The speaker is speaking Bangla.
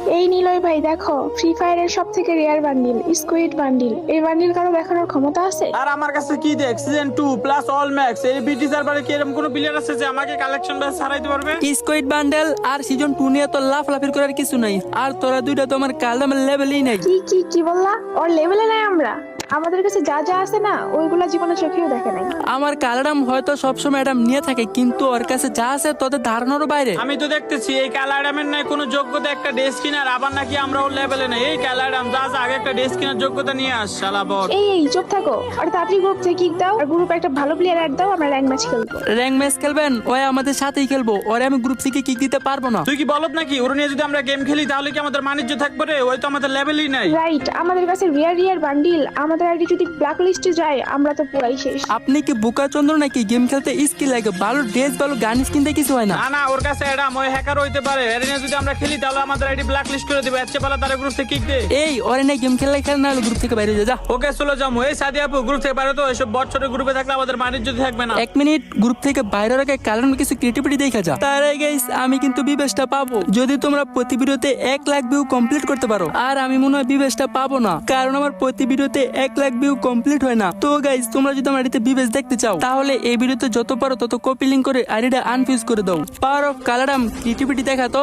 এই নিলয় ভাই দেখো, ফ্রি ফায়ারের সব থেকে রেয়ার বান্ডিল স্কুইড বান্ডিল। এই বান্ডিল কারো দেখানোর ক্ষমতা আছে? আর আমার কাছে কি দেখ সিজন 2 প্লাস অল ম্যাক্স এই বিটি সার্ভারে কি এরকম কোনো প্লেয়ার আছে যে আমাকে কালেকশন ব্যাস ছাড়াইতে পারবে? স্কোয়াড বান্ডেল আর সিজন 2 নিয়ে তো লাফালাফির করার কিছু নাই। আর তোরা দুইটা তো আমার কালামের লেভেলই নাই। কি বললা? ওর লেভেলে নাই আমরা? আমাদের কাছে যা যা আছে না ওইগুলা জীবনে চোখেও দেখে নাই। আমার কালারাম হয়তো সবসময় এটা নিয়ে থাকে, কিন্তু ওর কাছে যা আছে তোদের ধারণারও বাইরে। আমি তো দেখতেছি এই কালাডামের নাই কোনো যোগ্যতা একটা ড্রেস কিনার, আবার নাকি আমরা ওর লেভেলে নাই। এই কালাডাম যা যা আগে একটা ড্রেস কেনার যোগ্যতা নিয়ে আস শালা বট। এই চুপ থাকো, আর তাড়াতাড়ি গ্রুপ থেকে কিক দাও, আর গ্রুপে একটা ভালো প্লেয়ার অ্যাড দাও, আমরা র্যাঙ্ক ম্যাচ খেলবো। র্যাঙ্ক ম্যাচ খেলবেন? ওই আমাদের সাথেই খেলবো, ওরে আমি গ্রুপ থেকে কিক দিতে পারবো না। তুই কি বলত নাকি ওর নিয়ে যদি আমরা গেম খেলি তাহলে কি আমাদের বাণিজ্য থাকবে রে? ওই তো আমাদের লেভেলই নাই। রাইট, আমাদের কাছে রিয়ার বান্ডিল, আমাদের আইডি যদি ব্ল্যাক লিস্টে যায় আমরা তো পুরাই শেষ। আপনি কি বোকাচন্দ্র নাকি? গেম খেলতে স্কিল লাগে, ভালো ড্রেস ভালো গান কিনতে কিছু হয় না। না ওর কাছে অ্যাডাম ওই হ্যাকার হইতে পারে। এর নিয়ে যদি আমরা খেলি তাহলে আমাদের আইডি ব্ল্যাক লিস্ট করে দিবে। আচ্ছা বলা তার গ্রুপ থেকে কিক দে। এই ওরে না গেম খেললে খেল, না গ্রুপ থেকে বাইরে যা। ওকে চলে যাবো। এই সাদি আপু গ্রুপ থেকে বাইরে তো এসব বট ছোট গ্রুপে থাকলে আমাদের বাণিজ্য থাকবে না। এক মিনিট, গ্রুপ থেকে বাইরে রাখে কারণ কিছু ক্রিয়েটিভিটি দেখা যা। তার আগে গাইস আমি কিন্তু বিবেশটা পাবো যদি তোমরা প্রতি ভিডিওতে 1 লাখ ভিউ কমপ্লিট করতে পারো। আর আমি মনে হয় বিবেশটা পাবো না, কারণ আমার প্রতি ভিডিওতে 1 লাখ ভিউ কমপ্লিট হয় না। তো গাইস তোমরা যদি আমার আইডিতে বিবেশ দেখতে চাও তাহলে এই ভিডিওতে যত পারো তত কপি লিংক করে আইডিটা আনফিউজ করে দাও। পাওয়ার অফ কালারাম ক্রিয়েটিভিটি দেখা তো।